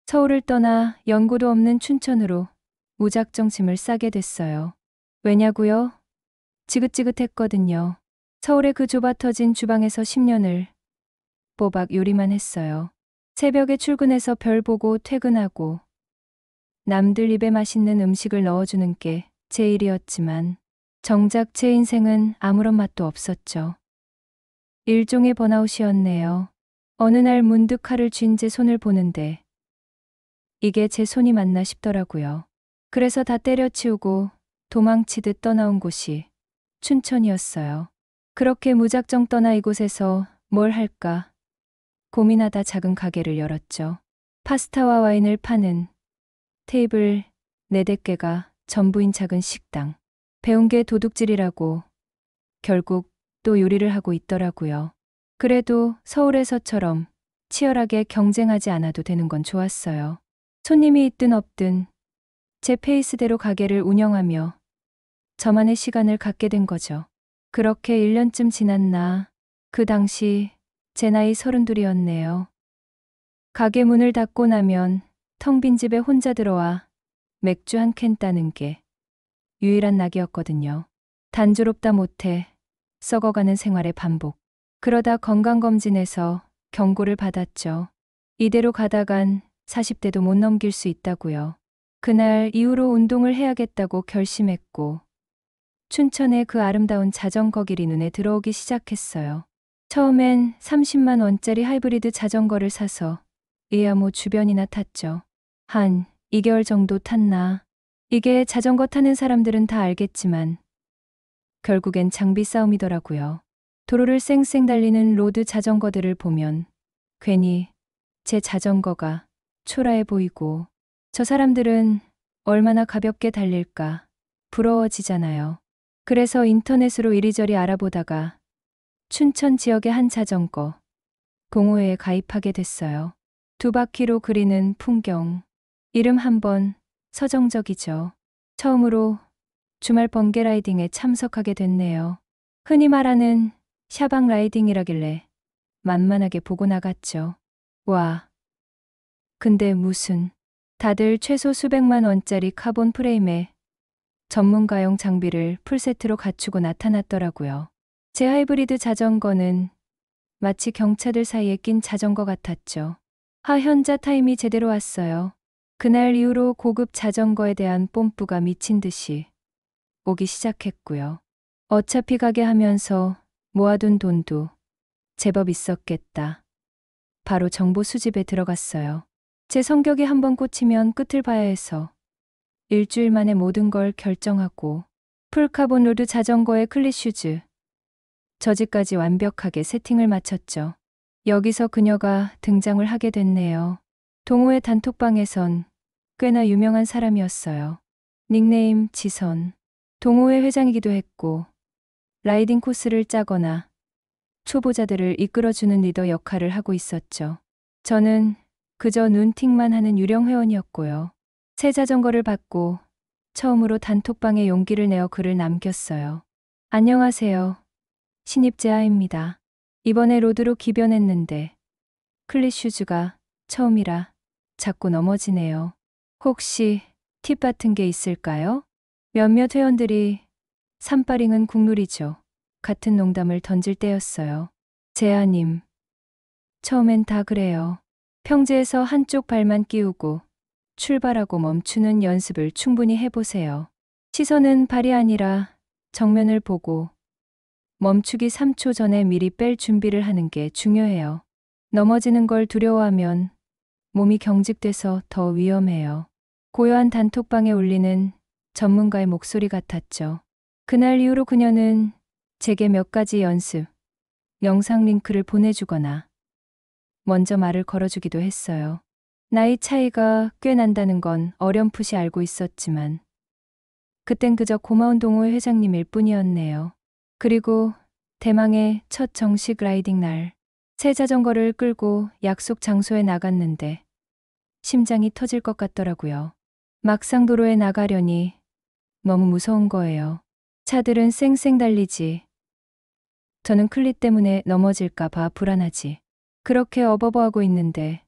서울을 떠나 연고도 없는 춘천으로 무작정 짐을 싸게 됐어요. 왜냐고요? 지긋지긋했거든요. 서울의 그 좁아터진 주방에서 10년을 꼬박 요리만 했어요. 새벽에 출근해서 별 보고 퇴근하고 남들 입에 맛있는 음식을 넣어주는 게 제 일이었지만 정작 제 인생은 아무런 맛도 없었죠. 일종의 번아웃이었네요. 어느 날 문득 칼을 쥔 제 손을 보는데 이게 제 손이 맞나 싶더라고요. 그래서 다 때려치우고 도망치듯 떠나온 곳이 춘천이었어요. 그렇게 무작정 떠나 이곳에서 뭘 할까 고민하다 작은 가게를 열었죠. 파스타와 와인을 파는 테이블 4-5개가 전부인 작은 식당. 배운 게 도둑질이라고 결국 또 요리를 하고 있더라고요. 그래도 서울에서처럼 치열하게 경쟁하지 않아도 되는 건 좋았어요. 손님이 있든 없든 제 페이스대로 가게를 운영하며 저만의 시간을 갖게 된 거죠. 그렇게 1년쯤 지났나. 그 당시 제 나이 32이었네요. 가게 문을 닫고 나면 텅 빈 집에 혼자 들어와 맥주 한 캔 따는 게 유일한 낙이었거든요. 단조롭다 못해 썩어가는 생활의 반복. 그러다 건강검진에서 경고를 받았죠. 이대로 가다간 40대도 못 넘길 수 있다고요. 그날 이후로 운동을 해야겠다고 결심했고 춘천의 그 아름다운 자전거 길이 눈에 들어오기 시작했어요. 처음엔 30만 원짜리 하이브리드 자전거를 사서 의아모 주변이나 탔죠. 한 2개월 정도 탔나. 이게 자전거 타는 사람들은 다 알겠지만 결국엔 장비 싸움이더라고요. 도로를 쌩쌩 달리는 로드 자전거들을 보면 괜히 제 자전거가 초라해 보이고 저 사람들은 얼마나 가볍게 달릴까 부러워지잖아요. 그래서 인터넷으로 이리저리 알아보다가 춘천 지역의 한 자전거 동호회에 가입하게 됐어요. 2바퀴로 그리는 풍경. 이름 한번 서정적이죠. 처음으로 주말 번개 라이딩에 참석하게 됐네요. 흔히 말하는 샤방 라이딩이라길래 만만하게 보고 나갔죠. 와. 근데 무슨 다들 최소 수백만 원짜리 카본 프레임에 전문가용 장비를 풀세트로 갖추고 나타났더라고요. 제 하이브리드 자전거는 마치 경차들 사이에 낀 자전거 같았죠. 하현자 타임이 제대로 왔어요. 그날 이후로 고급 자전거에 대한 뽐뿌가 미친 듯이 오기 시작했고요. 어차피 가게 하면서 모아둔 돈도 제법 있었겠다. 바로 정보 수집에 들어갔어요. 제 성격이 한번 꽂히면 끝을 봐야 해서 일주일 만에 모든 걸 결정하고 풀카본 로드 자전거에 클릿 슈즈, 저지까지 완벽하게 세팅을 마쳤죠. 여기서 그녀가 등장을 하게 됐네요. 동호회 단톡방에선 꽤나 유명한 사람이었어요. 닉네임 지선. 동호회 회장이기도 했고 라이딩 코스를 짜거나 초보자들을 이끌어주는 리더 역할을 하고 있었죠. 저는 그저 눈팅만 하는 유령 회원이었고요. 새 자전거를 받고 처음으로 단톡방에 용기를 내어 글을 남겼어요. 안녕하세요. 신입 제아입니다. 이번에 로드로 기변했는데 클릿 슈즈가 처음이라 자꾸 넘어지네요. 혹시 팁 같은 게 있을까요? 몇몇 회원들이 산파링은 국룰이죠. 같은 농담을 던질 때였어요. 제아님. 처음엔 다 그래요. 평지에서 한쪽 발만 끼우고 출발하고 멈추는 연습을 충분히 해보세요. 시선은 발이 아니라 정면을 보고 멈추기 3초 전에 미리 뺄 준비를 하는 게 중요해요. 넘어지는 걸 두려워하면 몸이 경직돼서 더 위험해요. 고요한 단톡방에 울리는 전문가의 목소리 같았죠. 그날 이후로 그녀는 제게 몇 가지 연습, 영상 링크를 보내주거나 먼저 말을 걸어주기도 했어요. 나이 차이가 꽤 난다는 건 어렴풋이 알고 있었지만 그땐 그저 고마운 동호회 회장님일 뿐이었네요. 그리고 대망의 첫 정식 라이딩 날, 새 자전거를 끌고 약속 장소에 나갔는데 심장이 터질 것 같더라고요. 막상 도로에 나가려니 너무 무서운 거예요. 차들은 쌩쌩 달리지. 저는 클릿 때문에 넘어질까 봐 불안하지. 그렇게 어버버하고 있는데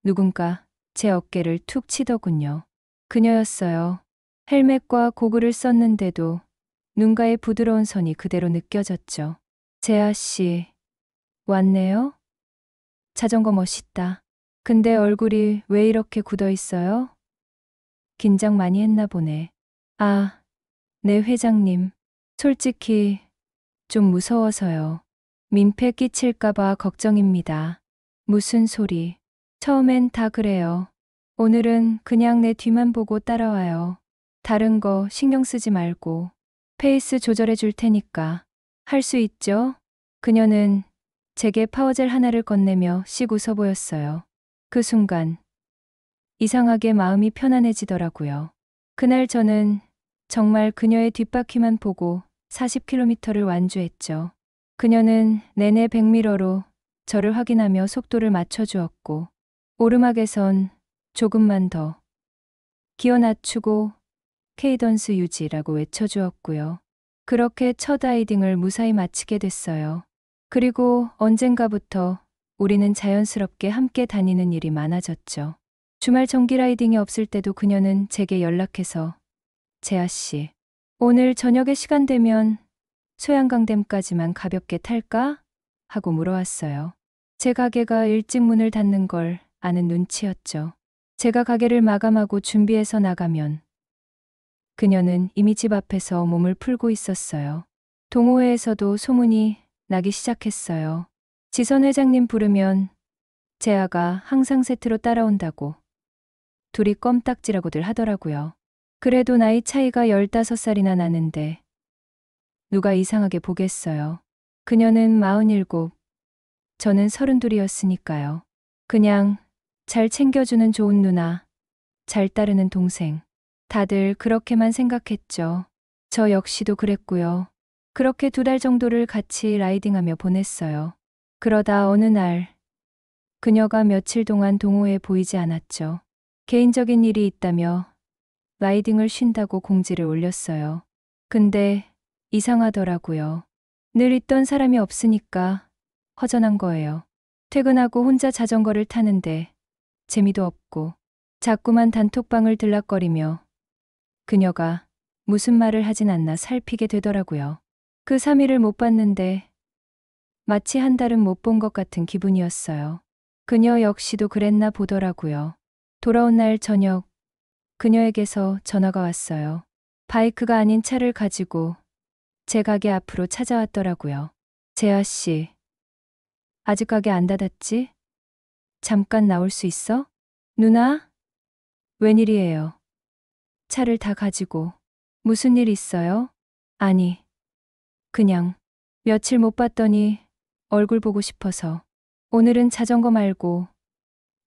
누군가 제 어깨를 툭 치더군요. 그녀였어요. 헬멧과 고글을 썼는데도 눈가의 부드러운 선이 그대로 느껴졌죠. 재아 씨, 왔네요? 자전거 멋있다. 근데 얼굴이 왜 이렇게 굳어 있어요? 긴장 많이 했나 보네. 아, 네 회장님. 솔직히 좀 무서워서요. 민폐 끼칠까봐 걱정입니다. 무슨 소리. 처음엔 다 그래요. 오늘은 그냥 내 뒤만 보고 따라와요. 다른 거 신경 쓰지 말고 페이스 조절해 줄 테니까. 할 수 있죠? 그녀는 제게 파워젤 하나를 건네며 씩 웃어 보였어요. 그 순간 이상하게 마음이 편안해지더라고요. 그날 저는 정말 그녀의 뒷바퀴만 보고 40km를 완주했죠. 그녀는 내내 백미러로 저를 확인하며 속도를 맞춰주었고 오르막에선 조금만 더 기어 낮추고 케이던스 유지라고 외쳐주었고요. 그렇게 첫 라이딩을 무사히 마치게 됐어요. 그리고 언젠가부터 우리는 자연스럽게 함께 다니는 일이 많아졌죠. 주말 정기 라이딩이 없을 때도 그녀는 제게 연락해서 재아 씨, 오늘 저녁에 시간 되면 소양강댐까지만 가볍게 탈까? 하고 물어왔어요. 제 가게가 일찍 문을 닫는 걸 아는 눈치였죠. 제가 가게를 마감하고 준비해서 나가면 그녀는 이미 집 앞에서 몸을 풀고 있었어요. 동호회에서도 소문이 나기 시작했어요. 지선 회장님 부르면 재아가 항상 세트로 따라온다고 둘이 껌딱지라고들 하더라고요. 그래도 나이 차이가 15살이나 나는데 누가 이상하게 보겠어요. 그녀는 47, 저는 32이었으니까요. 그냥 잘 챙겨주는 좋은 누나, 잘 따르는 동생. 다들 그렇게만 생각했죠. 저 역시도 그랬고요. 그렇게 2달 정도를 같이 라이딩하며 보냈어요. 그러다 어느 날 그녀가 며칠 동안 동호회에 보이지 않았죠. 개인적인 일이 있다며 라이딩을 쉰다고 공지를 올렸어요. 근데 이상하더라고요. 늘 있던 사람이 없으니까 허전한 거예요. 퇴근하고 혼자 자전거를 타는데 재미도 없고 자꾸만 단톡방을 들락거리며 그녀가 무슨 말을 하진 않나 살피게 되더라고요. 그 3일을 못 봤는데 마치 한 달은 못 본 것 같은 기분이었어요. 그녀 역시도 그랬나 보더라고요. 돌아온 날 저녁 그녀에게서 전화가 왔어요. 바이크가 아닌 차를 가지고 제 가게 앞으로 찾아왔더라고요. 재아 씨, 아직 가게 안 닫았지? 잠깐 나올 수 있어? 누나? 웬일이에요? 차를 다 가지고. 무슨 일 있어요? 아니, 그냥 며칠 못 봤더니 얼굴 보고 싶어서. 오늘은 자전거 말고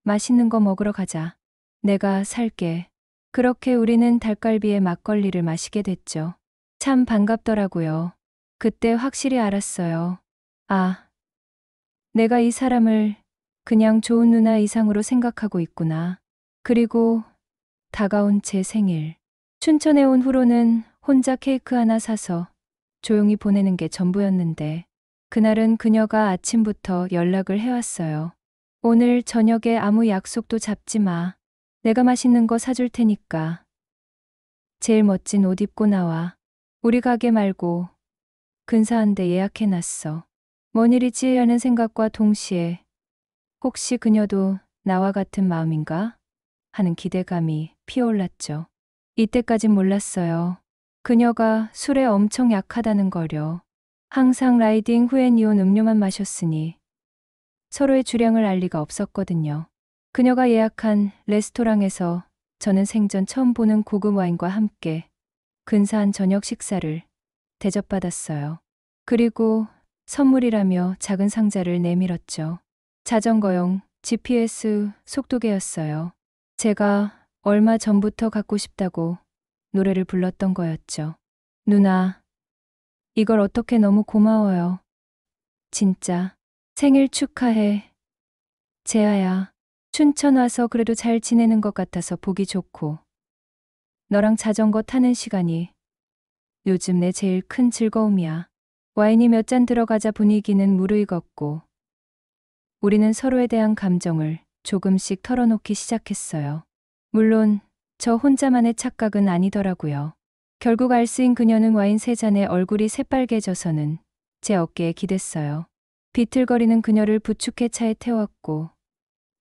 맛있는 거 먹으러 가자. 내가 살게. 그렇게 우리는 닭갈비에 막걸리를 마시게 됐죠. 참 반갑더라고요. 그때 확실히 알았어요. 아, 내가 이 사람을 그냥 좋은 누나 이상으로 생각하고 있구나. 그리고 다가온 제 생일. 춘천에 온 후로는 혼자 케이크 하나 사서 조용히 보내는 게 전부였는데 그날은 그녀가 아침부터 연락을 해왔어요. 오늘 저녁에 아무 약속도 잡지 마. 내가 맛있는 거 사줄 테니까. 제일 멋진 옷 입고 나와. 우리 가게 말고 근사한 데 예약해놨어. 뭔 일이지 하는 생각과 동시에 혹시 그녀도 나와 같은 마음인가? 하는 기대감이 피어올랐죠. 이때까진 몰랐어요. 그녀가 술에 엄청 약하다는 거려. 항상 라이딩 후엔 이온 음료만 마셨으니 서로의 주량을 알 리가 없었거든요. 그녀가 예약한 레스토랑에서 저는 생전 처음 보는 고급 와인과 함께 근사한 저녁 식사를 대접받았어요. 그리고 선물이라며 작은 상자를 내밀었죠. 자전거용 GPS 속도계였어요. 제가 얼마 전부터 갖고 싶다고 노래를 불렀던 거였죠. 누나, 이걸 어떻게 너무 고마워요. 진짜. 생일 축하해. 재아야. 춘천 와서 그래도 잘 지내는 것 같아서 보기 좋고. 너랑 자전거 타는 시간이 요즘 내 제일 큰 즐거움이야. 와인이 몇 잔 들어가자 분위기는 무르익었고 우리는 서로에 대한 감정을 조금씩 털어놓기 시작했어요. 물론 저 혼자만의 착각은 아니더라고요. 결국 알쓰인 그녀는 와인 세 잔에 얼굴이 새빨개져서는 제 어깨에 기댔어요. 비틀거리는 그녀를 부축해 차에 태웠고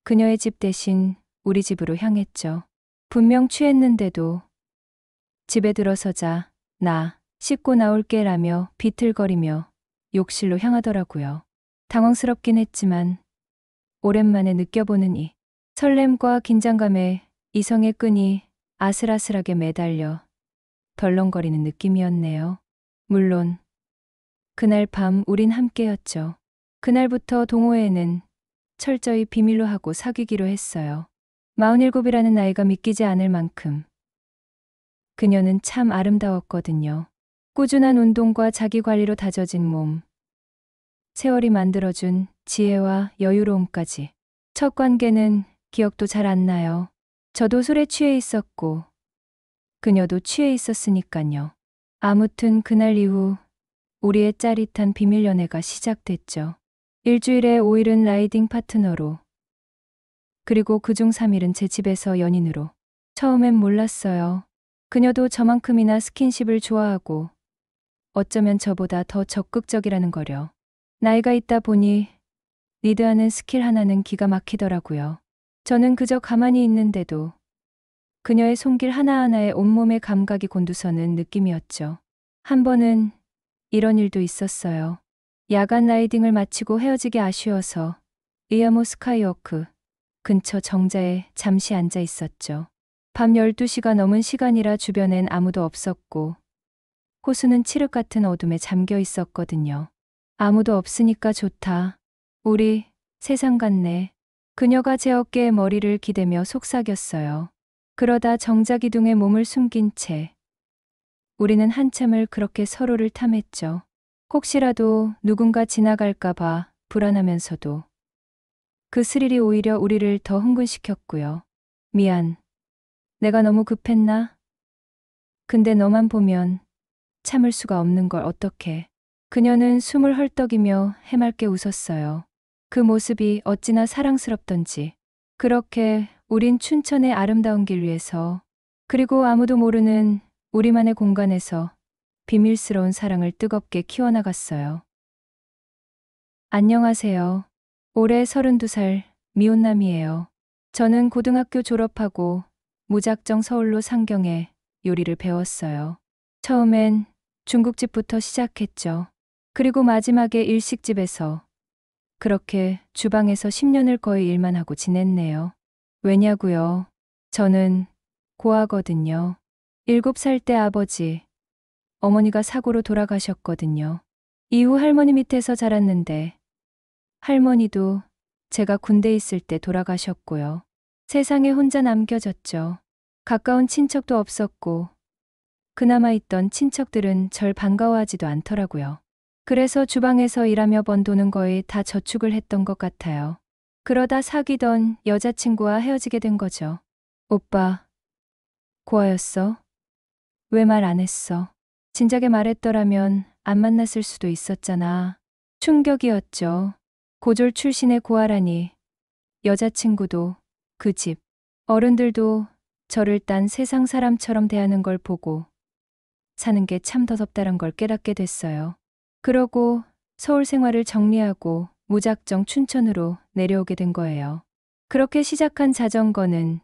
그녀의 집 대신 우리 집으로 향했죠. 분명 취했는데도 집에 들어서자 나 씻고 나올게 라며 비틀거리며 욕실로 향하더라고요. 당황스럽긴 했지만 오랜만에 느껴보는 이 설렘과 긴장감에 이성의 끈이 아슬아슬하게 매달려 덜렁거리는 느낌이었네요. 물론 그날 밤 우린 함께였죠. 그날부터 동호회는 철저히 비밀로 하고 사귀기로 했어요. 47이라는 나이가 믿기지 않을 만큼 그녀는 참 아름다웠거든요. 꾸준한 운동과 자기 관리로 다져진 몸, 세월이 만들어준 지혜와 여유로움까지. 첫 관계는 기억도 잘 안 나요. 저도 술에 취해 있었고 그녀도 취해 있었으니까요. 아무튼 그날 이후 우리의 짜릿한 비밀 연애가 시작됐죠. 일주일에 5일은 라이딩 파트너로, 그리고 그중 3일은 제 집에서 연인으로. 처음엔 몰랐어요. 그녀도 저만큼이나 스킨십을 좋아하고 어쩌면 저보다 더 적극적이라는 거려. 나이가 있다 보니 리드하는 스킬 하나는 기가 막히더라고요. 저는 그저 가만히 있는데도 그녀의 손길 하나하나에 온몸의 감각이 곤두서는 느낌이었죠. 한 번은 이런 일도 있었어요. 야간 라이딩을 마치고 헤어지기 아쉬워서 이야모 스카이워크 근처 정자에 잠시 앉아 있었죠. 밤 12시가 넘은 시간이라 주변엔 아무도 없었고 호수는 칠흑 같은 어둠에 잠겨 있었거든요. 아무도 없으니까 좋다. 우리 세상 같네. 그녀가 제 어깨에 머리를 기대며 속삭였어요. 그러다 정자 기둥에 몸을 숨긴 채 우리는 한참을 그렇게 서로를 탐했죠. 혹시라도 누군가 지나갈까봐 불안하면서도 그 스릴이 오히려 우리를 더 흥분시켰고요. 미안. 내가 너무 급했나? 근데 너만 보면 참을 수가 없는 걸 어떡해. 그녀는 숨을 헐떡이며 해맑게 웃었어요. 그 모습이 어찌나 사랑스럽던지. 그렇게 우린 춘천의 아름다운 길 위에서, 그리고 아무도 모르는 우리만의 공간에서 비밀스러운 사랑을 뜨겁게 키워나갔어요. 안녕하세요. 올해 32살 미혼남이에요. 저는 고등학교 졸업하고 무작정 서울로 상경해 요리를 배웠어요. 처음엔 중국집부터 시작했죠. 그리고 마지막에 일식집에서. 그렇게 주방에서 10년을 거의 일만 하고 지냈네요. 왜냐고요? 저는 고아거든요. 7살 때 아버지, 어머니가 사고로 돌아가셨거든요. 이후 할머니 밑에서 자랐는데 할머니도 제가 군대 있을 때 돌아가셨고요. 세상에 혼자 남겨졌죠. 가까운 친척도 없었고 그나마 있던 친척들은 절 반가워하지도 않더라고요. 그래서 주방에서 일하며 번 돈은 거의 다 저축을 했던 것 같아요. 그러다 사귀던 여자친구와 헤어지게 된 거죠. 오빠, 고아였어? 왜 말 안 했어? 진작에 말했더라면 안 만났을 수도 있었잖아. 충격이었죠. 고졸 출신의 고아라니. 여자친구도, 그 집, 어른들도 저를 딴 세상 사람처럼 대하는 걸 보고 사는 게 참 더럽다는 걸 깨닫게 됐어요. 그러고 서울 생활을 정리하고 무작정 춘천으로 내려오게 된 거예요. 그렇게 시작한 자전거는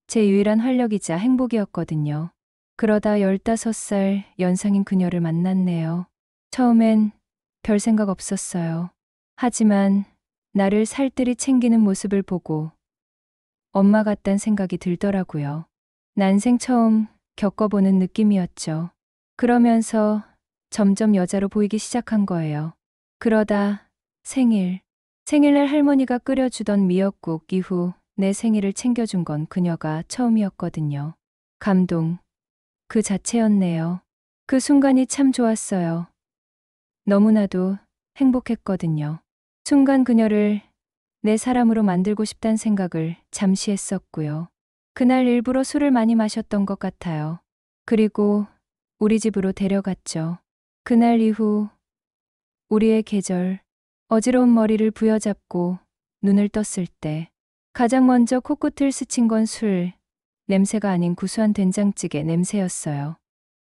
제 유일한 활력이자 행복이었거든요. 그러다 15살 연상인 그녀를 만났네요. 처음엔 별 생각 없었어요. 하지만 나를 살뜰히 챙기는 모습을 보고 엄마 같단 생각이 들더라고요. 난생 처음 겪어보는 느낌이었죠. 그러면서 점점 여자로 보이기 시작한 거예요. 그러다 생일날 할머니가 끓여주던 미역국 이후 내 생일을 챙겨준 건 그녀가 처음이었거든요. 감동 그 자체였네요. 그 순간이 참 좋았어요. 너무나도 행복했거든요. 순간 그녀를 내 사람으로 만들고 싶단 생각을 잠시 했었고요. 그날 일부러 술을 많이 마셨던 것 같아요. 그리고 우리 집으로 데려갔죠. 그날 이후 우리의 계절, 어지러운 머리를 부여잡고 눈을 떴을 때 가장 먼저 코끝을 스친 건 술 냄새가 아닌 구수한 된장찌개 냄새였어요.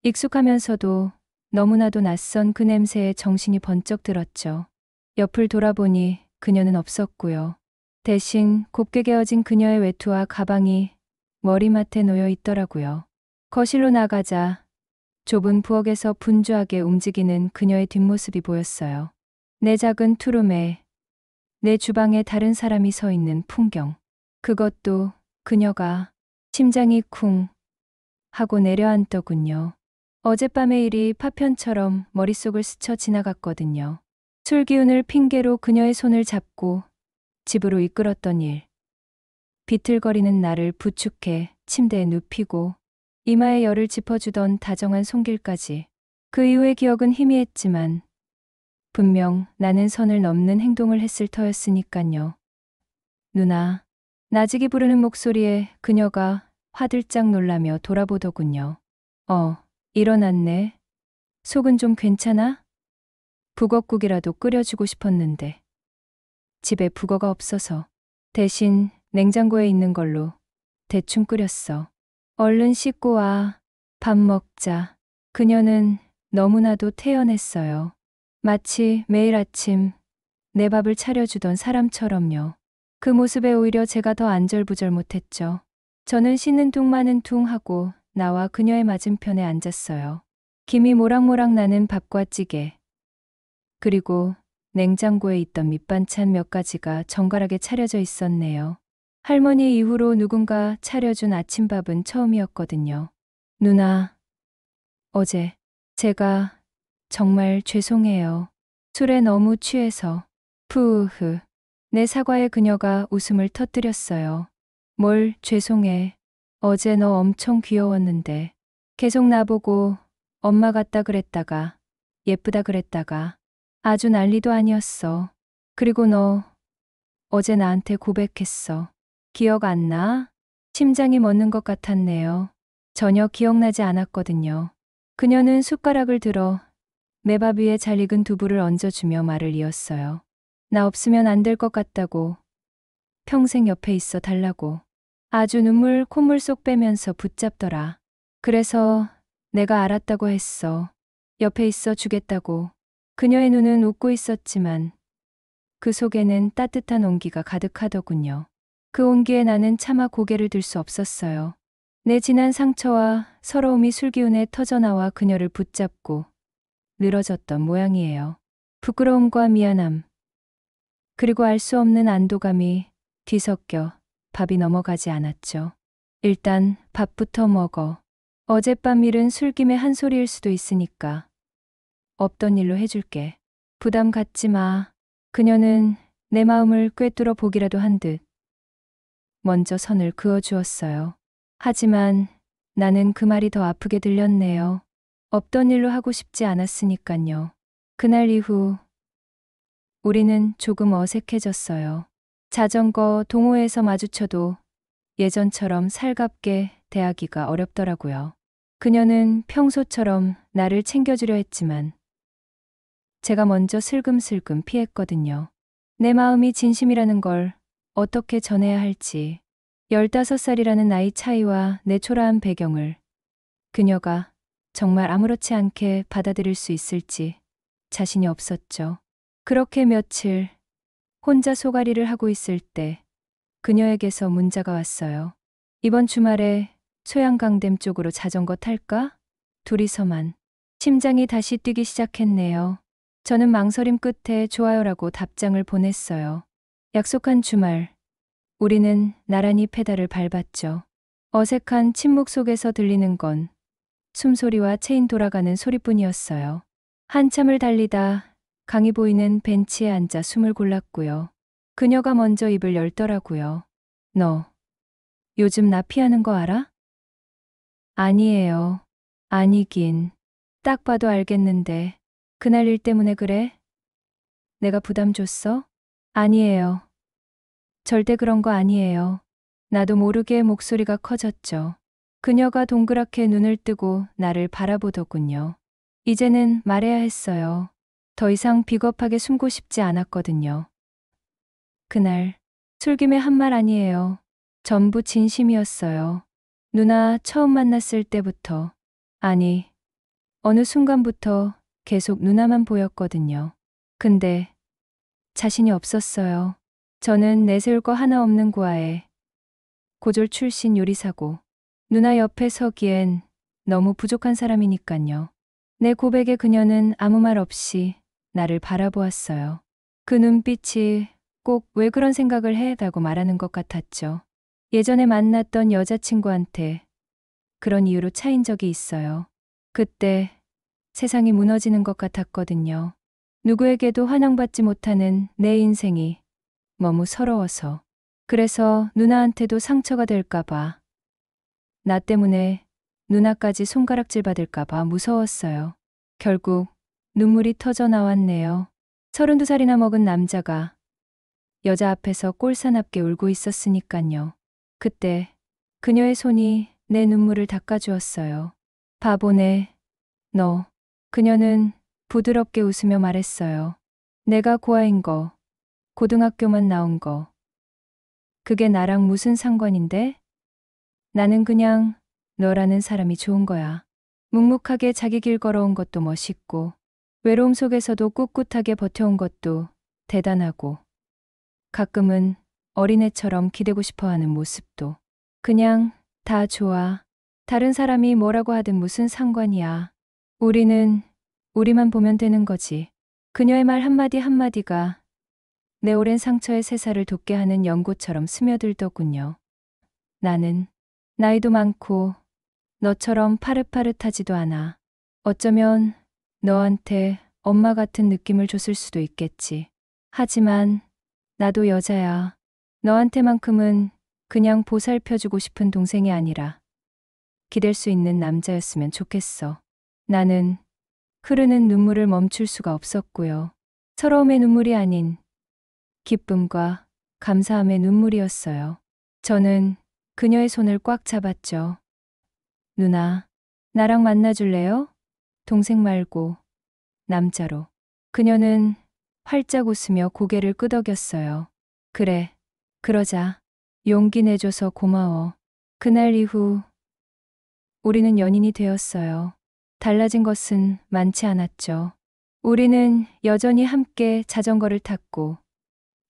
익숙하면서도 너무나도 낯선 그 냄새에 정신이 번쩍 들었죠. 옆을 돌아보니 그녀는 없었고요. 대신 곱게 개어진 그녀의 외투와 가방이 머리맡에 놓여 있더라고요. 거실로 나가자 좁은 부엌에서 분주하게 움직이는 그녀의 뒷모습이 보였어요. 내 작은 투룸에 내 주방에 다른 사람이 서 있는 풍경. 그것도 그녀가 심장이 쿵 하고 내려앉더군요. 어젯밤의 일이 파편처럼 머릿속을 스쳐 지나갔거든요. 술 기운을 핑계로 그녀의 손을 잡고 집으로 이끌었던 일. 비틀거리는 나를 부축해 침대에 눕히고 이마에 열을 짚어주던 다정한 손길까지. 그 이후의 기억은 희미했지만 분명 나는 선을 넘는 행동을 했을 터였으니깐요. 누나. 나직이 부르는 목소리에 그녀가 화들짝 놀라며 돌아보더군요. 일어났네. 속은 좀 괜찮아? 북엇국이라도 끓여주고 싶었는데. 집에 북어가 없어서 대신 냉장고에 있는 걸로 대충 끓였어. 얼른 씻고 와. 밥 먹자. 그녀는 너무나도 태연했어요. 마치 매일 아침 내 밥을 차려주던 사람처럼요. 그 모습에 오히려 제가 더 안절부절 못했죠. 저는 씻는 둥 마는 둥 하고 나와 그녀의 맞은편에 앉았어요. 김이 모락모락 나는 밥과 찌개. 그리고 냉장고에 있던 밑반찬 몇 가지가 정갈하게 차려져 있었네요. 할머니 이후로 누군가 차려준 아침밥은 처음이었거든요. 누나, 어제 제가 정말 죄송해요. 술에 너무 취해서. 푸으흐. 내 사과에 그녀가 웃음을 터뜨렸어요. 뭘 죄송해. 어제 너 엄청 귀여웠는데. 계속 나보고 엄마 같다 그랬다가 예쁘다 그랬다가 아주 난리도 아니었어. 그리고 너 어제 나한테 고백했어. 기억 안 나? 심장이 멎는 것 같았네요. 전혀 기억나지 않았거든요. 그녀는 숟가락을 들어 내 밥 위에 잘 익은 두부를 얹어주며 말을 이었어요. 나 없으면 안 될 것 같다고. 평생 옆에 있어 달라고. 아주 눈물 콧물 쏙 빼면서 붙잡더라. 그래서 내가 알았다고 했어. 옆에 있어 주겠다고. 그녀의 눈은 웃고 있었지만 그 속에는 따뜻한 온기가 가득하더군요. 그 온기에 나는 차마 고개를 들 수 없었어요. 내 지난 상처와 서러움이 술기운에 터져나와 그녀를 붙잡고 늘어졌던 모양이에요. 부끄러움과 미안함, 그리고 알 수 없는 안도감이 뒤섞여 밥이 넘어가지 않았죠. 일단 밥부터 먹어. 어젯밤 일은 술김에 한 소리일 수도 있으니까 없던 일로 해줄게. 부담 갖지 마. 그녀는 내 마음을 꿰뚫어 보기라도 한 듯 먼저 선을 그어주었어요. 하지만 나는 그 말이 더 아프게 들렸네요. 없던 일로 하고 싶지 않았으니깐요. 그날 이후 우리는 조금 어색해졌어요. 자전거 동호회에서 마주쳐도 예전처럼 살갑게 대하기가 어렵더라고요. 그녀는 평소처럼 나를 챙겨주려 했지만 제가 먼저 슬금슬금 피했거든요. 내 마음이 진심이라는 걸 어떻게 전해야 할지, 15살이라는 나이 차이와 내 초라한 배경을 그녀가 정말 아무렇지 않게 받아들일 수 있을지 자신이 없었죠. 그렇게 며칠 혼자 소가리를 하고 있을 때 그녀에게서 문자가 왔어요. 이번 주말에 소양강댐 쪽으로 자전거 탈까? 둘이서만. 심장이 다시 뛰기 시작했네요. 저는 망설임 끝에 좋아요라고 답장을 보냈어요. 약속한 주말, 우리는 나란히 페달을 밟았죠. 어색한 침묵 속에서 들리는 건 숨소리와 체인 돌아가는 소리뿐이었어요. 한참을 달리다 강이 보이는 벤치에 앉아 숨을 골랐고요. 그녀가 먼저 입을 열더라고요. 너 요즘 나 피하는 거 알아? 아니에요. 아니긴. 딱 봐도 알겠는데. 그날 일 때문에 그래? 내가 부담 줬어? 아니에요. 절대 그런 거 아니에요. 나도 모르게 목소리가 커졌죠. 그녀가 동그랗게 눈을 뜨고 나를 바라보더군요. 이제는 말해야 했어요. 더 이상 비겁하게 숨고 싶지 않았거든요. 그날 술김에 한 말 아니에요. 전부 진심이었어요. 누나 처음 만났을 때부터, 아니, 어느 순간부터 계속 누나만 보였거든요. 근데 자신이 없었어요. 저는 내세울 거 하나 없는 고아에 고졸 출신 요리사고 누나 옆에 서기엔 너무 부족한 사람이니깐요. 내 고백에 그녀는 아무 말 없이 나를 바라보았어요. 그 눈빛이 꼭 왜 그런 생각을 해? 라고 말하는 것 같았죠. 예전에 만났던 여자친구한테 그런 이유로 차인 적이 있어요. 그때 세상이 무너지는 것 같았거든요. 누구에게도 환영받지 못하는 내 인생이 너무 서러워서. 그래서 누나한테도 상처가 될까봐. 나 때문에 누나까지 손가락질 받을까봐 무서웠어요. 결국 눈물이 터져 나왔네요. 32살이나 먹은 남자가 여자 앞에서 꼴사납게 울고 있었으니깐요. 그때 그녀의 손이 내 눈물을 닦아주었어요. 바보네, 너. 그녀는 부드럽게 웃으며 말했어요. 내가 고아인 거, 고등학교만 나온 거. 그게 나랑 무슨 상관인데? 나는 그냥 너라는 사람이 좋은 거야. 묵묵하게 자기 길 걸어온 것도 멋있고, 외로움 속에서도 꿋꿋하게 버텨온 것도 대단하고, 가끔은 어린애처럼 기대고 싶어 하는 모습도. 그냥 다 좋아. 다른 사람이 뭐라고 하든 무슨 상관이야. 우리는 우리만 보면 되는 거지. 그녀의 말 한마디 한마디가 내 오랜 상처의 새살을 돋게 하는 연고처럼 스며들더군요. 나는 나이도 많고 너처럼 파릇파릇하지도 않아. 어쩌면 너한테 엄마 같은 느낌을 줬을 수도 있겠지. 하지만 나도 여자야. 너한테만큼은 그냥 보살펴주고 싶은 동생이 아니라 기댈 수 있는 남자였으면 좋겠어. 나는 흐르는 눈물을 멈출 수가 없었고요. 서러움의 눈물이 아닌 기쁨과 감사함의 눈물이었어요. 저는 그녀의 손을 꽉 잡았죠. 누나, 나랑 만나줄래요? 동생 말고 남자로. 그녀는 활짝 웃으며 고개를 끄덕였어요. 그래, 그러자. 용기 내줘서 고마워. 그날 이후 우리는 연인이 되었어요. 달라진 것은 많지 않았죠. 우리는 여전히 함께 자전거를 탔고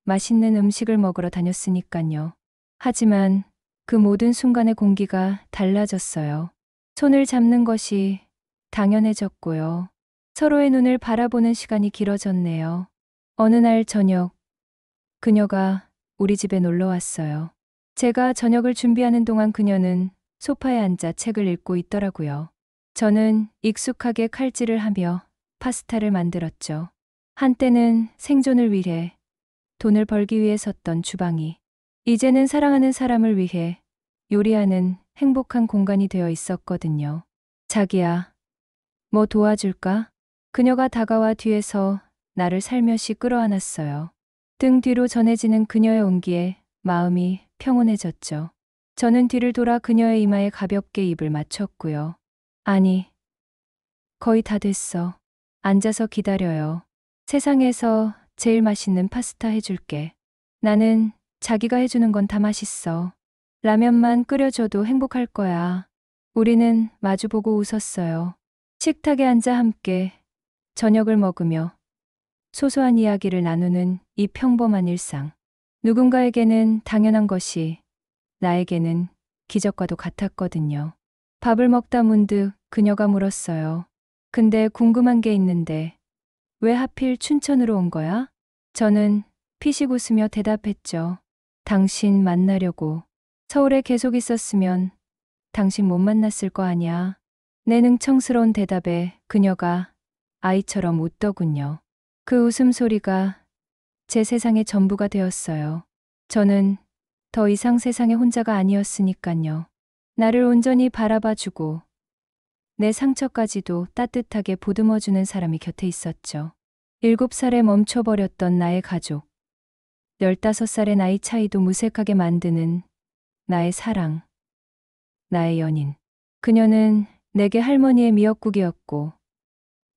맛있는 음식을 먹으러 다녔으니깐요. 하지만 그 모든 순간의 공기가 달라졌어요. 손을 잡는 것이 당연해졌고요. 서로의 눈을 바라보는 시간이 길어졌네요. 어느 날 저녁, 그녀가 우리 집에 놀러 왔어요. 제가 저녁을 준비하는 동안 그녀는 소파에 앉아 책을 읽고 있더라고요. 저는 익숙하게 칼질을 하며 파스타를 만들었죠. 한때는 생존을 위해 돈을 벌기 위해 섰던 주방이 이제는 사랑하는 사람을 위해 요리하는 행복한 공간이 되어 있었거든요. 자기야, 뭐 도와줄까? 그녀가 다가와 뒤에서 나를 살며시 끌어안았어요. 등 뒤로 전해지는 그녀의 온기에 마음이 평온해졌죠. 저는 뒤를 돌아 그녀의 이마에 가볍게 입을 맞췄고요. 아니, 거의 다 됐어. 앉아서 기다려요. 세상에서 제일 맛있는 파스타 해줄게. 나는 자기가 해주는 건 다 맛있어. 라면만 끓여줘도 행복할 거야. 우리는 마주보고 웃었어요. 식탁에 앉아 함께 저녁을 먹으며 소소한 이야기를 나누는 이 평범한 일상. 누군가에게는 당연한 것이 나에게는 기적과도 같았거든요. 밥을 먹다 문득 그녀가 물었어요. 근데 궁금한 게 있는데 왜 하필 춘천으로 온 거야? 저는 피식 웃으며 대답했죠. 당신 만나려고. 서울에 계속 있었으면 당신 못 만났을 거 아니야. 내 능청스러운 대답에 그녀가 아이처럼 웃더군요. 그 웃음소리가 제 세상의 전부가 되었어요. 저는 더 이상 세상에 혼자가 아니었으니깐요. 나를 온전히 바라봐주고 내 상처까지도 따뜻하게 보듬어주는 사람이 곁에 있었죠. 7살에 멈춰버렸던 나의 가족. 15살의 나이 차이도 무색하게 만드는 나의 사랑. 나의 연인. 그녀는 내게 할머니의 미역국이었고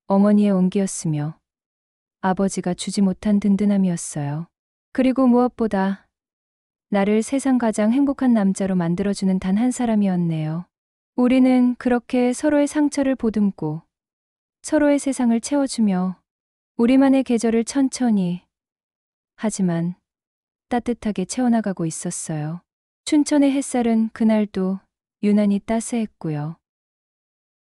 어머니의 온기였으며 아버지가 주지 못한 든든함이었어요. 그리고 무엇보다 나를 세상 가장 행복한 남자로 만들어주는 단 한 사람이었네요. 우리는 그렇게 서로의 상처를 보듬고 서로의 세상을 채워주며 우리만의 계절을 천천히 하지만 따뜻하게 채워나가고 있었어요. 춘천의 햇살은 그날도 유난히 따스했고요.